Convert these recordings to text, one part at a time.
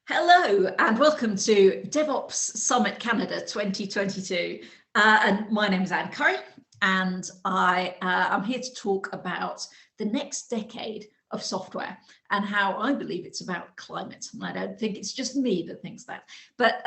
Hello and welcome to DevOps Summit Canada 2022. And my name is Anne Curry and I'm here to talk about the next decade of software and how I believe it's about climate. And I don't think it's just me that thinks that. But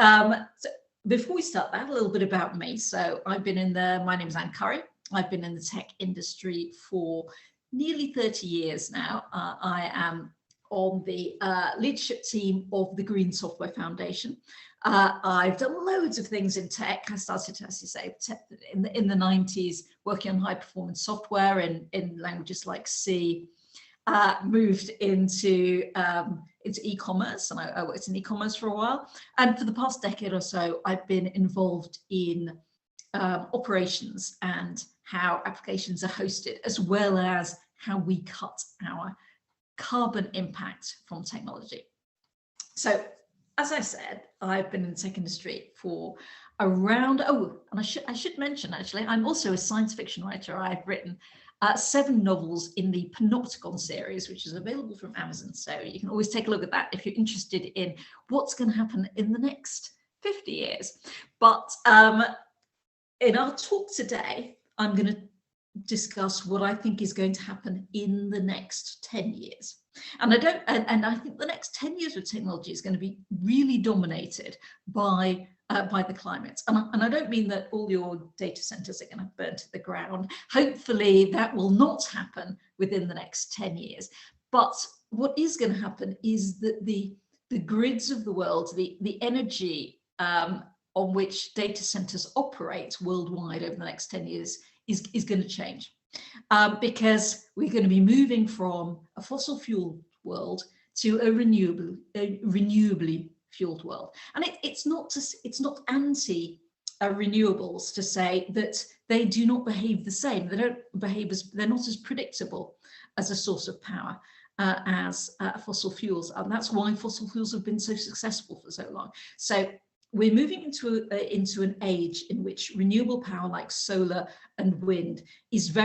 so before we start that, a little bit about me. So my name is Anne Curry. I've been in the tech industry for nearly 30 years now. I am on the leadership team of the Green Software Foundation. I've done loads of things in tech. I started, as you say, in the 90s, working on high performance software in languages like C. Moved into e-commerce, and I worked in e-commerce for a while. And for the past decade or so, I've been involved in operations and how applications are hosted, as well as how we cut our carbon impact from technology. So, as I said, I've been in the tech industry for around, and I should mention, actually, I'm also a science fiction writer. I've written 7 novels in the Panopticon series, which is available from Amazon. So you can always take a look at that if you're interested in what's going to happen in the next 50 years. But in our talk today, I'm going to discuss what I think is going to happen in the next 10 years. And I think the next 10 years of technology is going to be really dominated by the climate. And I don't mean that all your data centers are going to burn to the ground. Hopefully that will not happen within the next 10 years. But what is going to happen is that the grids of the world, the energy on which data centers operate worldwide over the next 10 years is going to change, because we're going to be moving from a fossil fuel world to a renewably fueled world. And it's not anti renewables to say that they do not behave the same. They're not as predictable as a source of power as fossil fuels, and that's why fossil fuels have been so successful for so long. So we're moving into an age in which renewable power like solar and wind is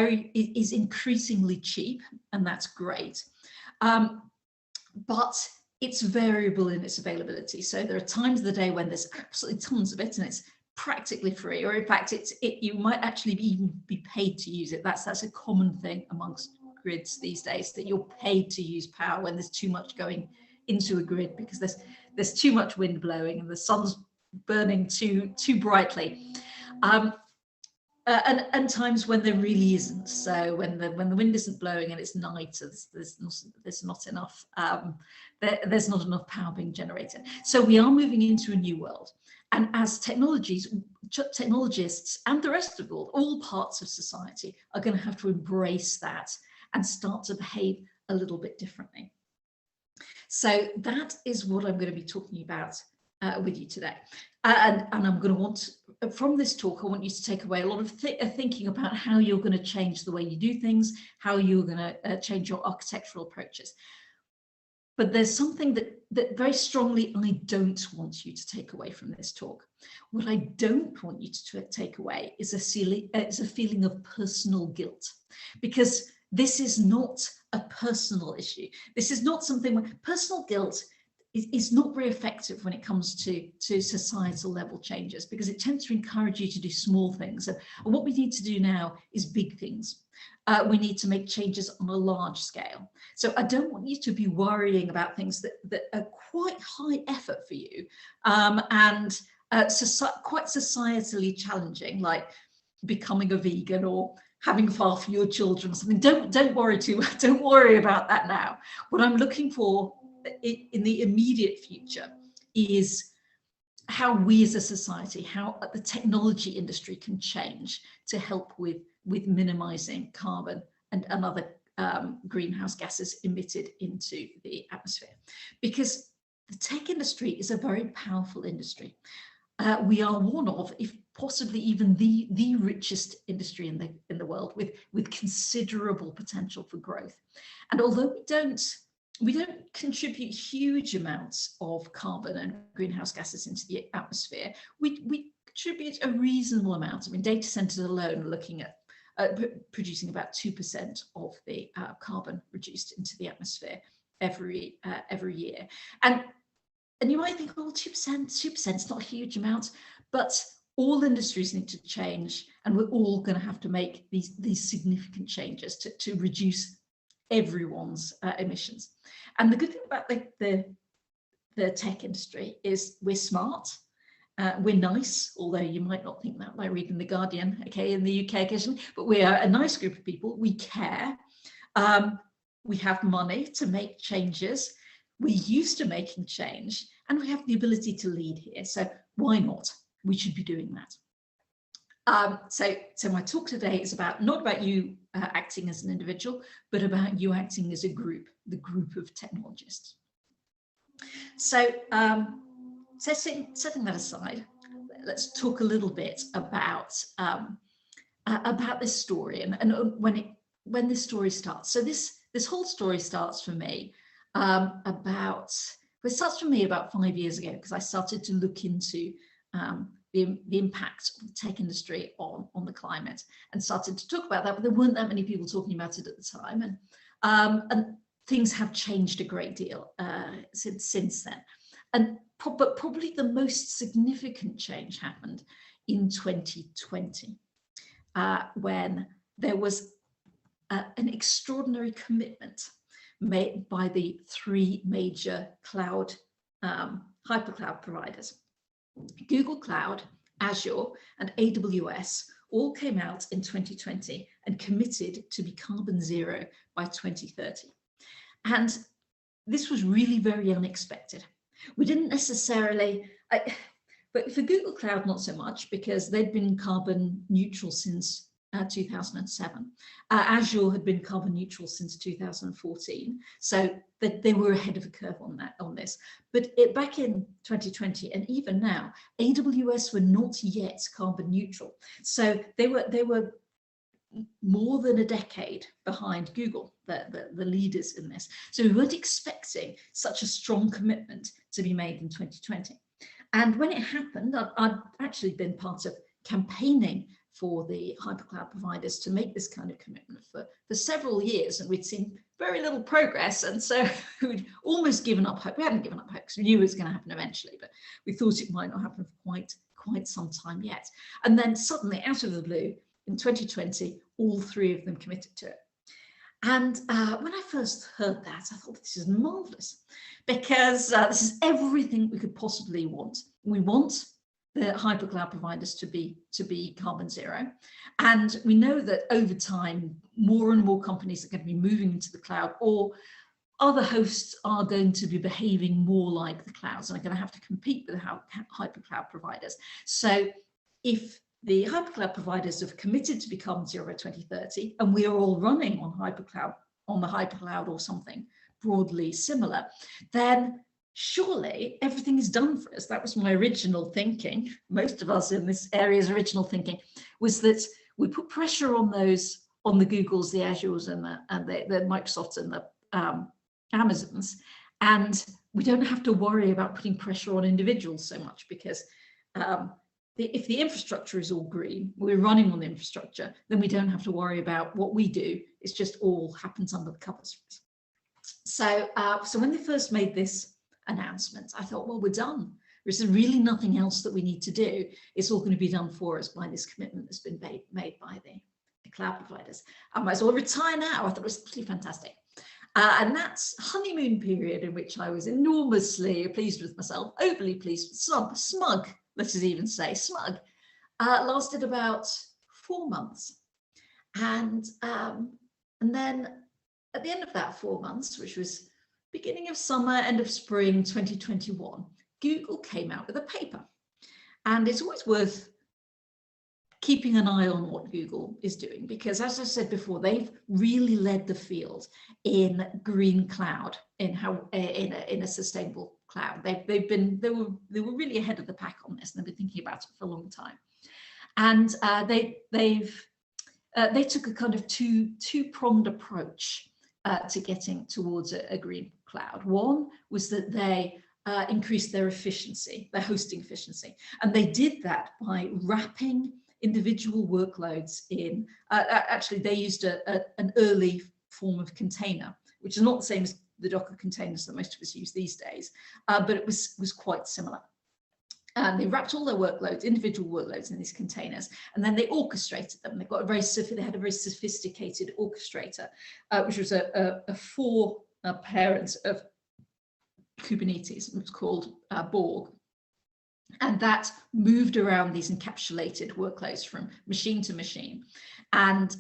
increasingly cheap, and that's great. But it's variable in its availability. So there are times of the day when there's absolutely tons of it and it's practically free, or in fact you might actually even be paid to use it. That's a common thing amongst grids these days, that you're paid to use power when there's too much going into a grid because there's too much wind blowing and the sun's burning too brightly, and times when there really isn't. So when the wind isn't blowing and it's night, there's not enough power being generated. So we are moving into a new world, and as technologists and the rest of the world, all parts of society, are going to have to embrace that and start to behave a little bit differently. So that is what I'm going to be talking about with you today. And I'm going to want, from this talk, I want you to take away a lot of thinking about how you're going to change the way you do things, how you're going to change your architectural approaches. But there's something that very strongly I don't want you to take away from this talk. What I don't want you to take away is a feeling of personal guilt, because this is not a personal issue. This is not something where personal guilt is not very effective when it comes to societal level changes, because it tends to encourage you to do small things. And what we need to do now is big things. We need to make changes on a large scale. So I don't want you to be worrying about things that are quite high effort for you, and quite societally challenging, like becoming a vegan or having far fewer children. Something. Don't worry about that now. What I'm looking for in the immediate future is how we as a society, how the technology industry can change to help with minimizing carbon and other greenhouse gases emitted into the atmosphere. Because the tech industry is a very powerful industry. We are one of, if possibly even the richest industry in the world, with considerable potential for growth. And although we don't contribute huge amounts of carbon and greenhouse gases into the atmosphere, we contribute a reasonable amount. I mean, data centers alone are looking at producing about 2% of the carbon reduced into the atmosphere every year. And And you might think, oh, 2%, 2% is not a huge amount, but all industries need to change, and we're all going to have to make these significant changes to reduce everyone's emissions. And the good thing about the tech industry is we're smart, we're nice, although you might not think that by reading The Guardian, okay, in the UK occasionally, but we are a nice group of people. We care. We have money to make changes. We're used to making change, and we have the ability to lead here. So why not? We should be doing that. So my talk today is not about you acting as an individual, but about you acting as a group, the group of technologists. So setting that aside, let's talk a little bit about this story and when this story starts. So this whole story starts for me about 5 years ago, because I started to look into the impact of the tech industry on the climate, and started to talk about that, but there weren't that many people talking about it at the time, and things have changed a great deal since then. But probably the most significant change happened in 2020, when there was an extraordinary commitment made by the 3 major cloud hypercloud providers. Google Cloud, Azure, and AWS all came out in 2020 and committed to be carbon zero by 2030. And this was really very unexpected. We didn't necessarily, but for Google Cloud, not so much, because they'd been carbon neutral since 2007. Azure had been carbon neutral since 2014, so they were ahead of the curve on this. But back in 2020, and even now, AWS were not yet carbon neutral, so they were more than a decade behind Google, the leaders in this. So we weren't expecting such a strong commitment to be made in 2020. And when it happened, I'd actually been part of campaigning for the hypercloud providers to make this kind of commitment for several years, and we'd seen very little progress, and so we'd almost given up hope. We hadn't given up hope because we knew it was going to happen eventually, but we thought it might not happen for quite some time yet. And then suddenly, out of the blue, in 2020, all 3 of them committed to it. And when I first heard that, I thought, this is marvelous, because this is everything we could possibly want. We want the hypercloud providers to be carbon zero, and we know that over time, more and more companies are going to be moving into the cloud, or other hosts are going to be behaving more like the clouds and are going to have to compete with the hypercloud providers. So if the hypercloud providers have committed to be carbon zero by 2030, and we are all running on the hypercloud or something broadly similar, then surely everything is done for us. That was my original thinking. Most of us in this area's original thinking was that we put pressure on the Googles, the Azures, and the Microsofts and the Amazons, and we don't have to worry about putting pressure on individuals so much, because if the infrastructure is all green, we're running on the infrastructure, then we don't have to worry about what we do. It's just all happens under the covers. So when they first made this announcement, I thought, well, we're done. There's really nothing else that we need to do. It's all going to be done for us by this commitment that's been made by the cloud providers. I might as well retire now. I thought it was absolutely fantastic. And that honeymoon period, in which I was enormously pleased with myself, overly pleased, smug, let us even say smug, lasted about 4 months. And then at the end of that 4 months, which was beginning of summer, end of spring 2021, Google came out with a paper. And it's always worth keeping an eye on what Google is doing, because, as I said before, they've really led the field in green cloud, in a sustainable cloud. They were really ahead of the pack on this, and they've been thinking about it for a long time. And they took a kind of two-pronged approach to getting towards a green cloud. One was that they increased their efficiency, their hosting efficiency, and they did that by wrapping individual workloads in. Actually, they used an early form of container, which is not the same as the Docker containers that most of us use these days, but it was quite similar. And they wrapped all their workloads, individual workloads, in these containers, and then they orchestrated them. They had a very sophisticated orchestrator, which was a four parent of Kubernetes. It was called Borg. And that moved around these encapsulated workloads from machine to machine. And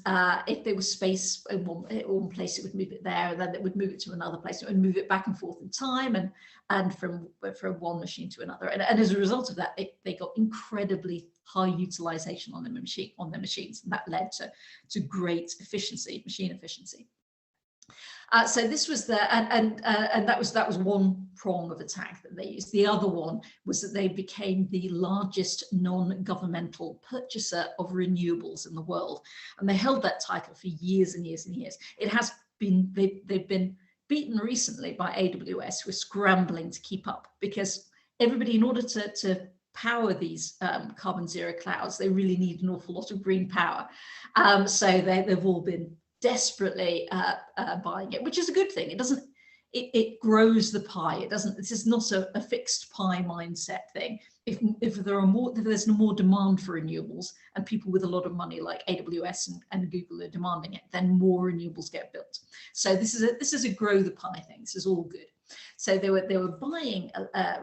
if there was space in one place, it would move it there, and then it would move it to another place. It would move it back and forth in time, and from one machine to another. And as a result of that, they got incredibly high utilization on their machines, and that led to great efficiency, machine efficiency. So this was and that was one prong of attack that they used. The other one was that they became the largest non-governmental purchaser of renewables in the world, and they held that title for years and years and years. It has been they've been beaten recently by AWS, who are scrambling to keep up, because everybody, in order to power these carbon zero clouds, they really need an awful lot of green power. So they've all been desperately buying it, which is a good thing. It grows the pie. This is not a fixed pie mindset thing. If there's more demand for renewables, and people with a lot of money like AWS and Google are demanding it, then more renewables get built. So this is a grow the pie thing. This is all good. So they were buying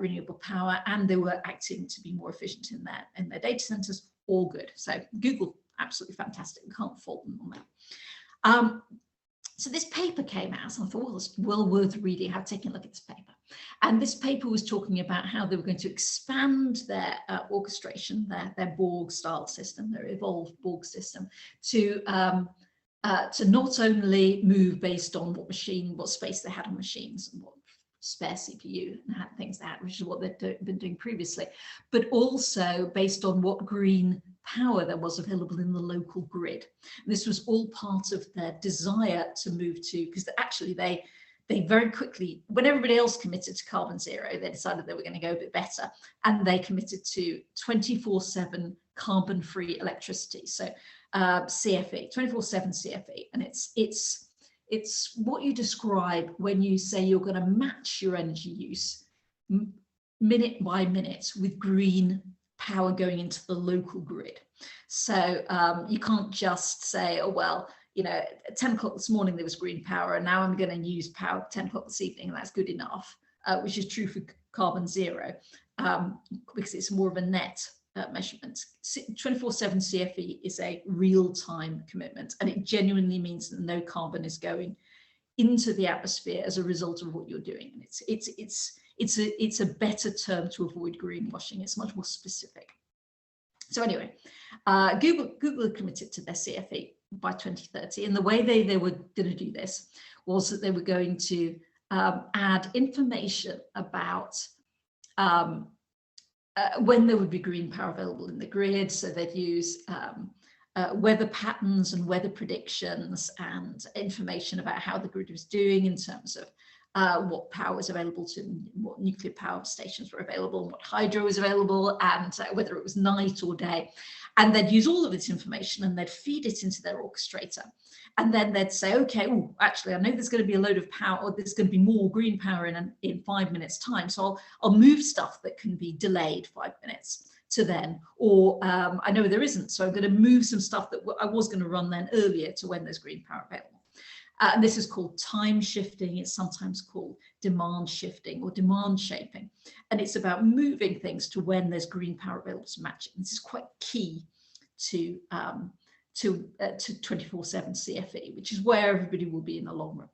renewable power, and they were acting to be more efficient in their data centers. All good. So Google, absolutely fantastic. We can't fault them on that. So this paper came out, and I thought, well, it's well worth reading. Have taken a look at this paper. And this paper was talking about how they were going to expand their orchestration, their Borg style system, their evolved Borg system, to not only move based on what space they had on machines and what spare CPU and things like that, which is what they've been doing previously, but also based on what green power there was available in the local grid. And this was all part of their desire to move to, because actually they very quickly, when everybody else committed to carbon zero, they decided they were going to go a bit better, and they committed to 24/7 carbon-free electricity. So CFE, 24/7 CFE, and it's what you describe when you say you're going to match your energy use minute by minute with green power going into the local grid. So you can't just say, oh, well, at 10 o'clock this morning there was green power, and now I'm going to use power at 10 o'clock this evening, and that's good enough, which is true for carbon zero, because it's more of a net measurement. 24/7 CFE is a real-time commitment, and it genuinely means that no carbon is going into the atmosphere as a result of what you're doing. And it's a better term to avoid greenwashing. It's much more specific. So anyway, Google had committed to their CFE by 2030, and the way they were going to do this was that they were going to add information about when there would be green power available in the grid. So they'd use weather patterns and weather predictions and information about how the grid was doing in terms of what power was available to, what nuclear power stations were available, and what hydro was available, and whether it was night or day. And they'd use all of this information and they'd feed it into their orchestrator. And then they'd say, okay, actually, I know there's going to be a load of power, or there's going to be more green power in 5 minutes time. So I'll move stuff that can be delayed 5 minutes to then, or I know there isn't. So I'm going to move some stuff that I was going to run then earlier to when there's green power available. And this is called time shifting. It's sometimes called demand shifting or demand shaping. And it's about moving things to when there's green power available to match it. And this is quite key to 24/7 CFE, which is where everybody will be in the long run.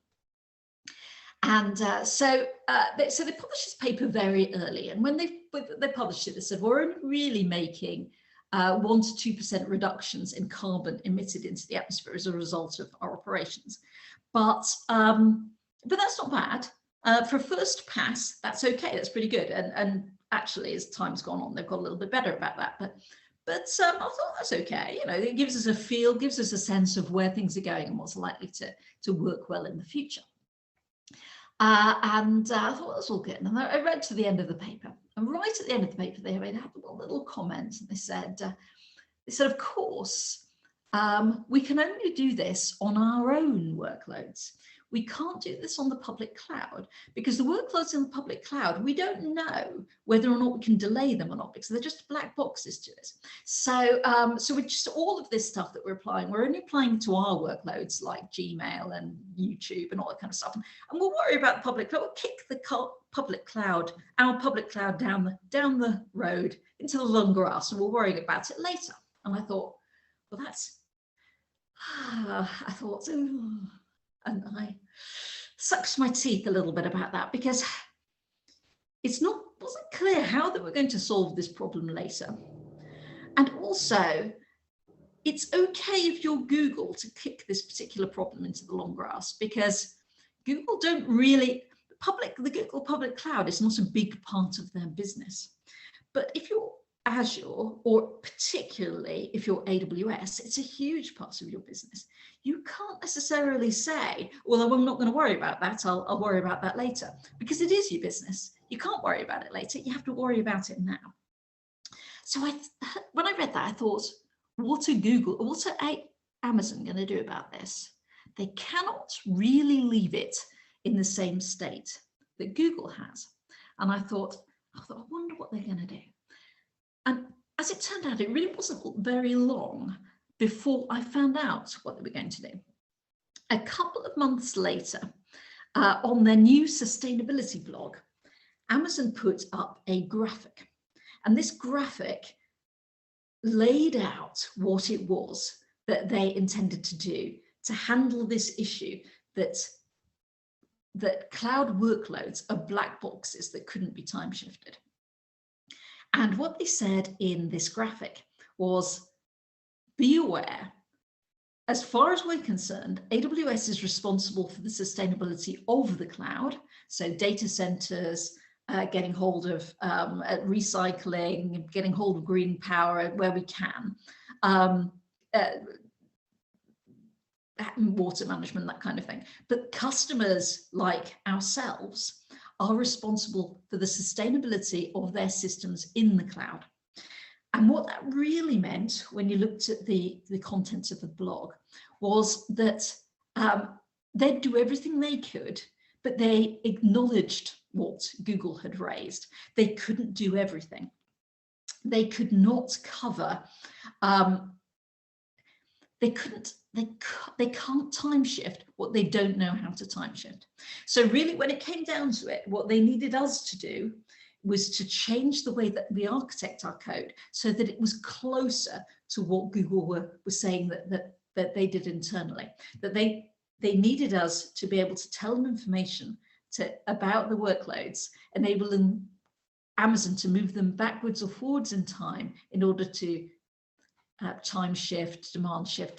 And so they published this paper very early. And when they published it, they said, we're only really making 1 to 2% reductions in carbon emitted into the atmosphere as a result of our operations. But that's not bad. For a first pass, that's okay. That's pretty good. And actually, as time's gone on, they've got a little bit better about that. But I thought that's okay. It gives us a feel, gives us a sense of where things are going and what's likely to work well in the future. And I thought that's all good. And I read to the end of the paper. And right at the end of the paper, they had a little comment. And they said, of course, we can only do this on our own workloads. we can't do this on the public cloud because the workloads in the public cloud, we don't know whether or not we can delay them or not because they're just black boxes to us. So, so we're just all of this stuff that we're applying, we're only applying to our workloads like Gmail and YouTube and all that kind of stuff. And we'll worry about the public cloud. We'll kick the public cloud, our public cloud down the road into the long grass, and we'll worry about it later. And I thought, well, that's, I thought, ooh, and I sucked my teeth a little bit about that because wasn't clear how they were going to solve this problem later. And also, it's okay if you're Google to kick this particular problem into the long grass because Google don't really, the Google public cloud is not a big part of their business. But if you're Azure, or particularly if you're AWS, it's a huge part of your business. You can't necessarily say, well, I'm not going to worry about that. I'll worry about that later, because it is your business. You can't worry about it later. You have to worry about it now. So when I read that, I thought, what are Amazon going to do about this? They cannot really leave it in the same state that Google has. And I thought, I wonder what they're going to do. And as it turned out, it really wasn't very long before I found out what they were going to do. A couple of months later, on their new sustainability blog, Amazon put up a graphic. And this graphic laid out what it was that they intended to do to handle this issue that cloud workloads are black boxes that couldn't be time shifted. And what they said in this graphic was, be aware, as far as we're concerned, AWS is responsible for the sustainability of the cloud. So data centers, getting hold of recycling, getting hold of green power where we can, water management, that kind of thing. But customers like ourselves are responsible for the sustainability of their systems in the cloud. And what that really meant when you looked at the contents of the blog was that they'd do everything they could, but they acknowledged what Google had raised. They couldn't do everything. They could not cover, they can't time shift what they don't know how to time shift. So really, when it came down to it, what they needed us to do was to change the way that we architect our code so that it was closer to what Google were saying that they did internally, that they needed us to be able to tell them information about the workloads, enabling Amazon to move them backwards or forwards in time in order to time shift, demand shape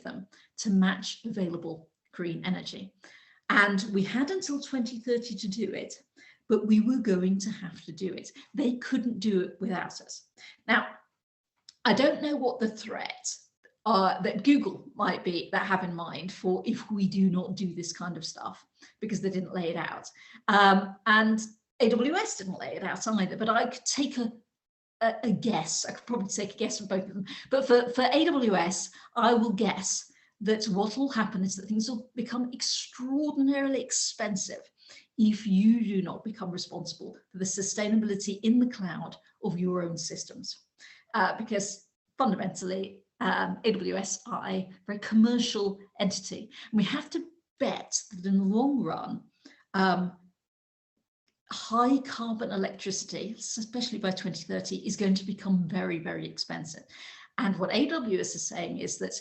them to match available green energy. And we had until 2030 to do it, but we were going to have to do it. They couldn't do it without us. Now, I don't know what the threat that Google might have in mind for if we do not do this kind of stuff, because they didn't lay it out. And AWS didn't lay it out either, but I could take a guess. I could probably take a guess from both of them. But for AWS, I will guess that what will happen is that things will become extraordinarily expensive if you do not become responsible for the sustainability in the cloud of your own systems. Because fundamentally, AWS are a very commercial entity. And we have to bet that in the long run, high carbon electricity, especially by 2030, is going to become very, very expensive. And what AWS is saying is that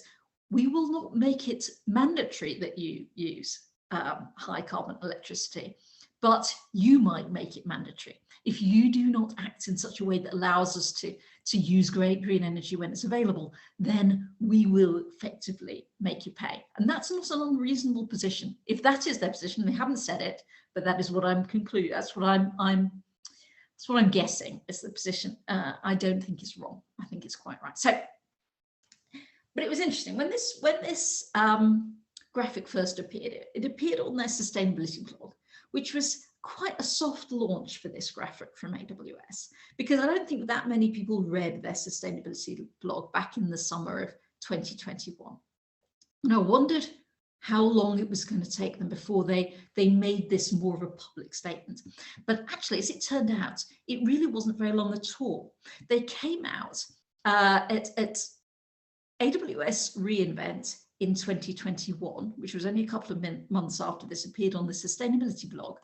we will not make it mandatory that you use high carbon electricity, but you might make it mandatory. If you do not act in such a way that allows us to use green energy when it's available, then we will effectively make you pay. And that's not an unreasonable position. If that is their position, they haven't said it, but that is what I'm concluding. That's what I'm guessing is the position. I don't think it's wrong. I think it's quite right. So, but it was interesting when this graphic first appeared. It appeared on their sustainability blog, which was quite a soft launch for this graphic from AWS, because I don't think that many people read their sustainability blog back in the summer of 2021. And I wondered, how long it was going to take them before they made this more of a public statement. But actually, as it turned out, it really wasn't very long at all. They came out at AWS reInvent in 2021, which was only a couple of months after this appeared on the sustainability blog.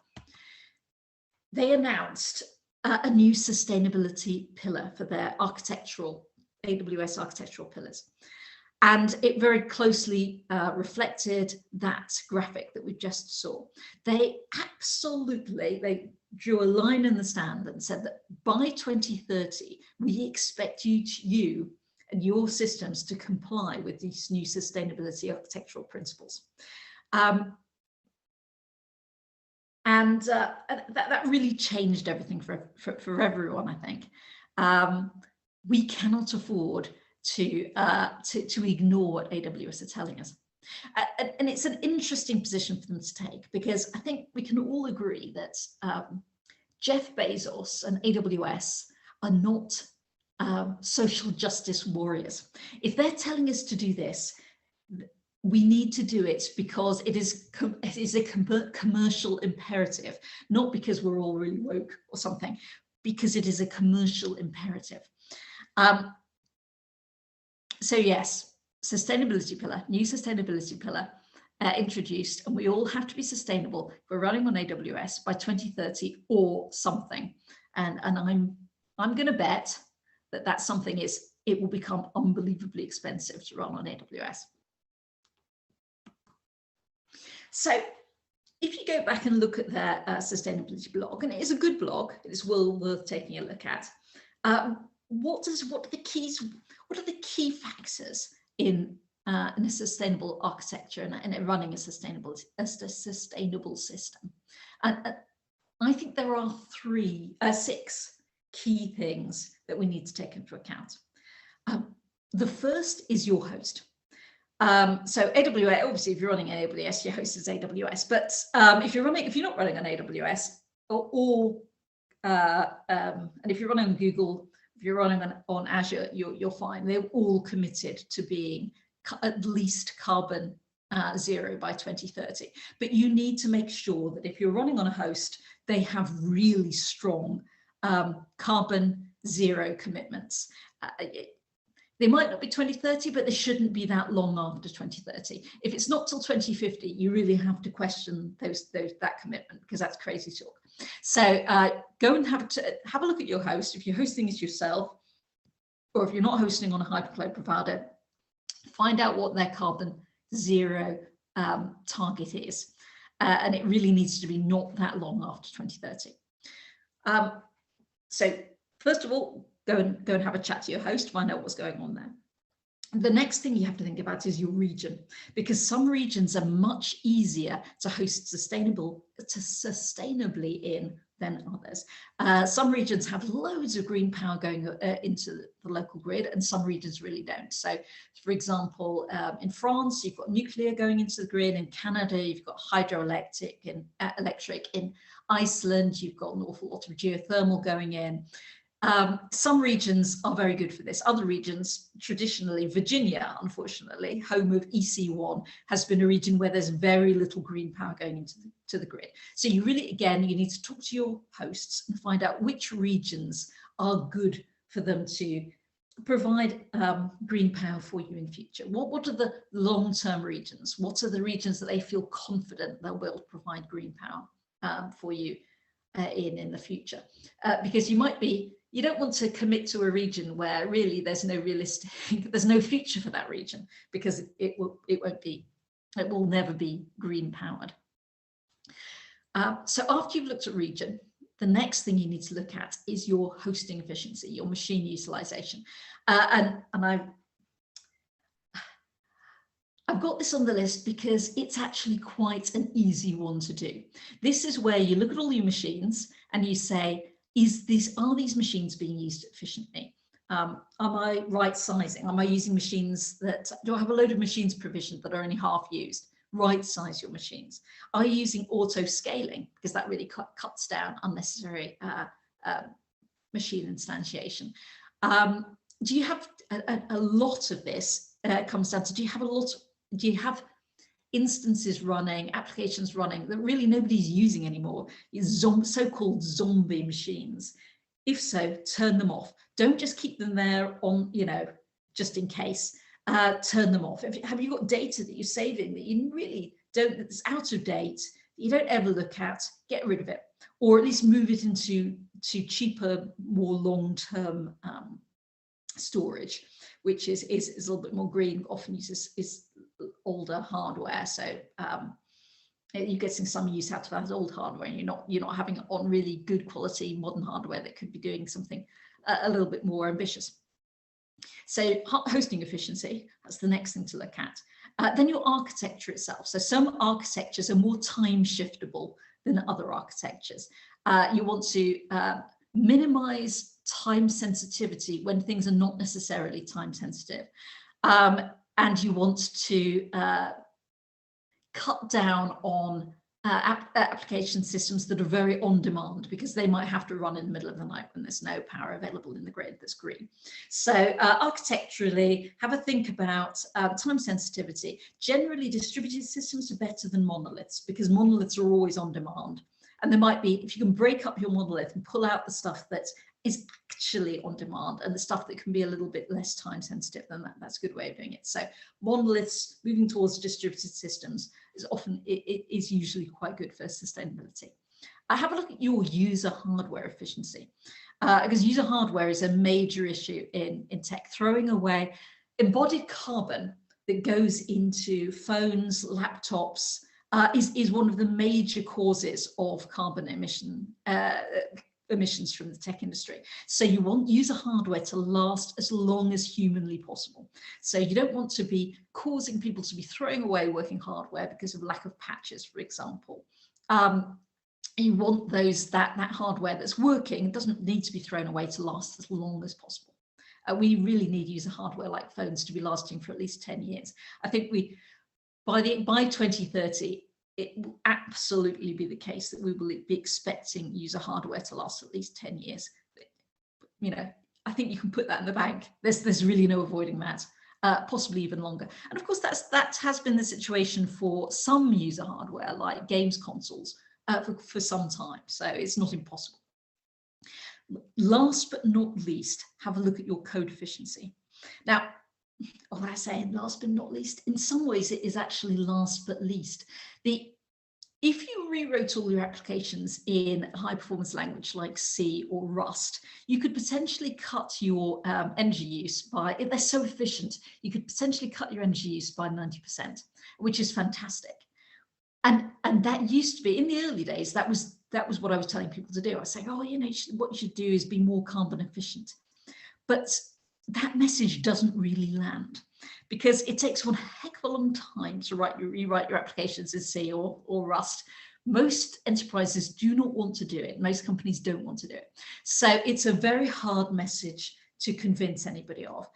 They announced a new sustainability pillar for their AWS architectural pillars. And it very closely reflected that graphic that we just saw. They drew a line in the sand and said that by 2030, we expect you and your systems to comply with these new sustainability architectural principles. And that really changed everything for everyone, I think. We cannot afford to ignore what AWS are telling us. And it's an interesting position for them to take, because I think we can all agree that Jeff Bezos and AWS are not social justice warriors. If they're telling us to do this, we need to do it because it is a commercial imperative, not because we're all really woke or something, because it is a commercial imperative. So yes, sustainability pillar, new sustainability pillar introduced, and we all have to be sustainable. We're running on AWS by 2030 or something. And I'm going to bet that something is, it will become unbelievably expensive to run on AWS. So if you go back and look at their sustainability blog, and it is a good blog, it is well worth taking a look at. What are the key factors in a sustainable architecture and running a sustainable system? And I think there are 6 key things that we need to take into account. The first is your host. So AWS, obviously, if you're running AWS, your host is AWS. But if you're not running on AWS, and if you're running on Google, if you're running on Azure, you're fine. They're all committed to being at least carbon zero by 2030. But you need to make sure that if you're running on a host, they have really strong carbon zero commitments. They might not be 2030, but they shouldn't be that long after 2030. If it's not till 2050, you really have to question that commitment, because that's crazy talk. So go and have a look at your host. If you're hosting it yourself, or if you're not hosting on a hypercloud provider, find out what their carbon zero target is. And it really needs to be not that long after 2030. So first of all, go and have a chat to your host, find out what's going on there. The next thing you have to think about is your region, because some regions are much easier to host sustainably in than others. Some regions have loads of green power going into the local grid, and some regions really don't. So, for example, in France, you've got nuclear going into the grid. In Canada, you've got hydroelectric. In Iceland, you've got an awful lot of geothermal going in. Some regions are very good for this. Other regions, traditionally, Virginia, unfortunately, home of EC1, has been a region where there's very little green power going into the grid. So you really, again, you need to talk to your hosts and find out which regions are good for them to provide green power for you in future. What are the long-term regions? What are the regions that they feel confident they will provide green power for you in the future? Because you don't want to commit to a region where really there's no future for that region, because it will never be green powered. So after you've looked at region, the next thing you need to look at is your hosting efficiency, your machine utilization. And I've got this on the list because it's actually quite an easy one to do. This is where you look at all your machines and you say, are these machines being used efficiently? Am I right sizing? Am I using machines do I have a load of machines provisioned that are only half used? Right size your machines. Are you using auto scaling? Because that really cuts down unnecessary machine instantiation. Do you have a lot of this comes down to, do you have instances running, applications running that really nobody's using anymore, so-called zombie machines? If so, turn them off. Don't just keep them there on, just in case. Turn them off. Have you got data that you're saving that you really don't, that's out of date, that you don't ever look at? Get rid of it, or at least move it into cheaper, more long-term storage, which is a little bit more green, often uses older hardware. So you're getting some use out of that old hardware, and you're not having it on really good quality modern hardware that could be doing something a little bit more ambitious. So hosting efficiency, that's the next thing to look at. Then your architecture itself. So some architectures are more time shiftable than other architectures. You want to minimize time sensitivity when things are not necessarily time sensitive. And you want to cut down on application systems that are very on demand, because they might have to run in the middle of the night when there's no power available in the grid that's green. So architecturally, have a think about time sensitivity. Generally, distributed systems are better than monoliths, because monoliths are always on demand. And there might be, if you can break up your monolith and pull out the stuff that is actually on demand and the stuff that can be a little bit less time sensitive, then that's a good way of doing it. So monoliths, moving towards distributed systems, it is usually quite good for sustainability. Have a look at your user hardware efficiency, because user hardware is a major issue in tech. Throwing away embodied carbon that goes into phones, laptops, is one of the major causes of carbon emissions from the tech industry. So you want user hardware to last as long as humanly possible. So you don't want to be causing people to be throwing away working hardware because of lack of patches, for example. You want that hardware that's working, doesn't need to be thrown away, to last as long as possible. We really need user hardware like phones to be lasting for at least 10 years. I think by 2030, it will absolutely be the case that we will be expecting user hardware to last at least 10 years. I think you can put that in the bank. There's really no avoiding that, possibly even longer. And of course, that has been the situation for some user hardware, like games consoles, for some time. So it's not impossible. Last but not least, have a look at your code efficiency. Now, when I say last but not least, in some ways it is actually last but least. If you rewrote all your applications in a high performance language like C or Rust, you could potentially cut your energy use by, if they're so efficient, you could potentially cut your energy use by 90%, which is fantastic. And that used to be, in the early days, that was what I was telling people to do. I was saying, what you should do is be more carbon efficient. But that message doesn't really land, because it takes one heck of a long time to rewrite your applications in C or Rust. Most enterprises do not want to do it. Most companies don't want to do it. So it's a very hard message to convince anybody of.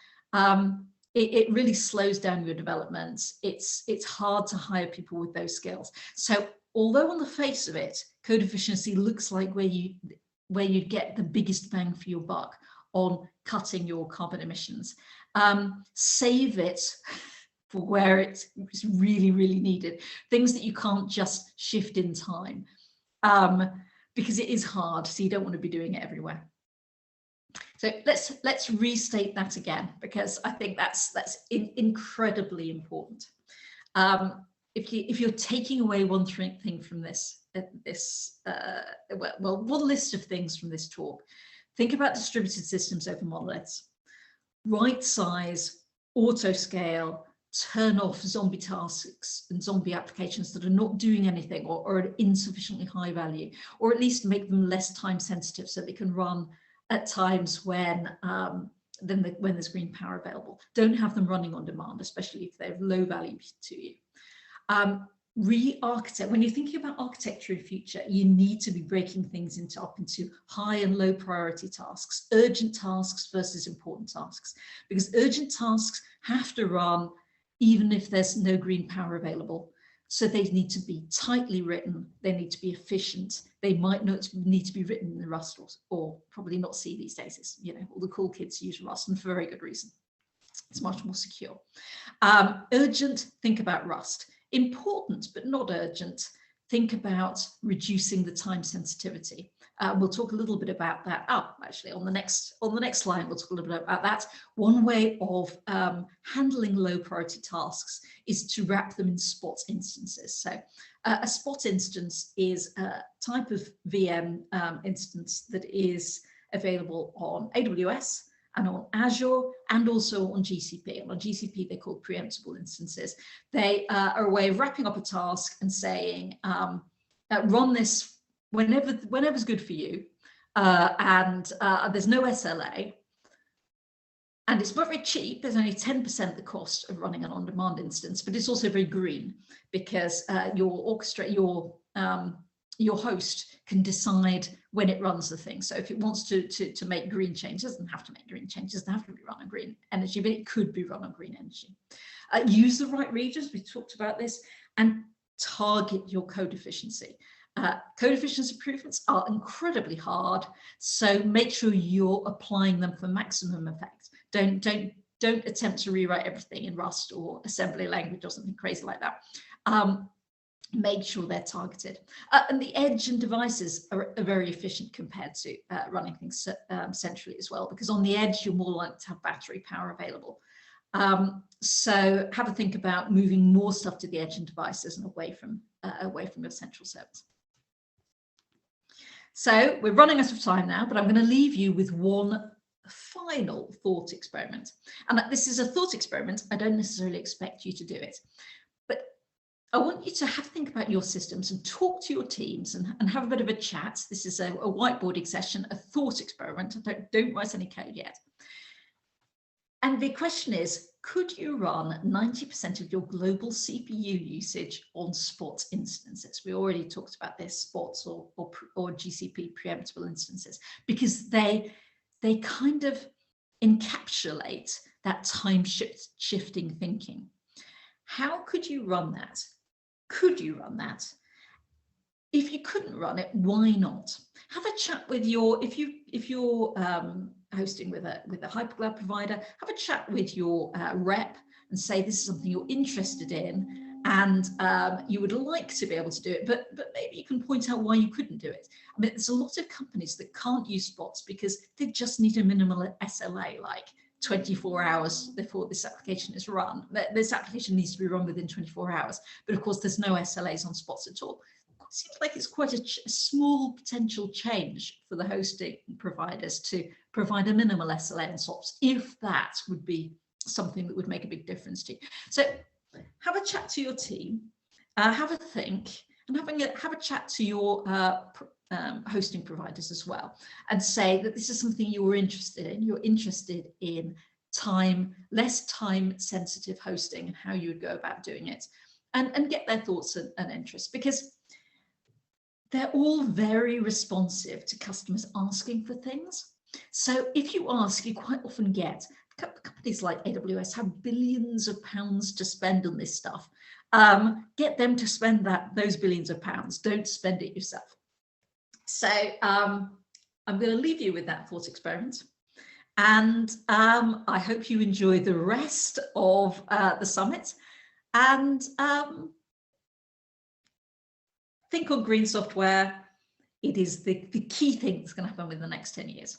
It really slows down your development. It's hard to hire people with those skills. So although on the face of it, code efficiency looks like where you get the biggest bang for your buck on cutting your carbon emissions, save it for where it's really, really needed. Things that you can't just shift in time, because it is hard, so you don't want to be doing it everywhere. So let's restate that again, because I think that's incredibly important. If you're taking away one thing from one list of things from this talk, think about distributed systems over monoliths. Right size, auto scale, turn off zombie tasks and zombie applications that are not doing anything or are insufficiently high value, or at least make them less time sensitive so they can run at times when there's green power available. Don't have them running on demand, especially if they're of low value to you. Re-architect. When you're thinking about architecture in future, you need to be breaking things up into high and low priority tasks, urgent tasks versus important tasks, because urgent tasks have to run even if there's no green power available. So they need to be tightly written, they need to be efficient, they might not need to be written in Rust or probably not C these days. All the cool kids use Rust, and for very good reason. It's much more secure. Urgent, think about Rust. Important but not urgent, think about reducing the time sensitivity. We'll talk a little bit about that. Actually, on the next slide, we'll talk a little bit about that. One way of handling low priority tasks is to wrap them in spot instances. So a spot instance is a type of VM instance that is available on AWS and on Azure and also on GCP. And on GCP, they're called preemptible instances. They are a way of wrapping up a task and saying, run this whenever's good for you, and there's no SLA, and it's not very cheap. There's only 10% the cost of running an on-demand instance, but it's also very green because your host can decide when it runs the thing. So if it wants to make green changes, it doesn't have to make green changes, it doesn't have to be run on green energy, but it could be run on green energy. Use the right regions, we talked about this, and target your code efficiency. Code efficiency improvements are incredibly hard, so make sure you're applying them for maximum effect. Don't attempt to rewrite everything in Rust or assembly language or something crazy like that. Make sure they're targeted. And the edge and devices are very efficient compared to running things centrally as well, because on the edge, you're more likely to have battery power available. So have a think about moving more stuff to the edge and devices and away from your central service. So we're running out of time now, but I'm going to leave you with one final thought experiment. And this is a thought experiment. I don't necessarily expect you to do it, but I want you to have a think about your systems and talk to your teams and have a bit of a chat. This is a whiteboarding session, a thought experiment. Don't write any code yet. And the question is, could you run 90% of your global CPU usage on Spot instances? We already talked about this, Spots or GCP preemptible instances, because they kind of encapsulate that time shifting thinking. How could you run that? Could you run that? If you couldn't run it, why not? Have a chat with your, if you're hosting with a hypercloud provider, have a chat with your rep and say this is something you're interested in and you would like to be able to do it, but maybe you can point out why you couldn't do it. I mean, there's a lot of companies that can't use Spots because they just need a minimal SLA, like 24 hours before this application is run. This application needs to be run within 24 hours, but of course there's no SLAs on Spots at all. It seems like it's quite a small potential change for the hosting providers to provide a minimal SLA on Spots, if that would be something that would make a big difference to you. So have a chat to your team, have a think, and have a chat to your hosting providers as well, and say that this is something you're interested in. You're interested in less time sensitive hosting and how you would go about doing it, and get their thoughts and interests, because they're all very responsive to customers asking for things. So if you ask, you quite often get, companies like AWS have billions of pounds to spend on this stuff. Get them to spend those billions of pounds. Don't spend it yourself. So I'm going to leave you with that thought experiment. And I hope you enjoy the rest of the summit. And think on green software. It is the key thing that's going to happen within the next 10 years.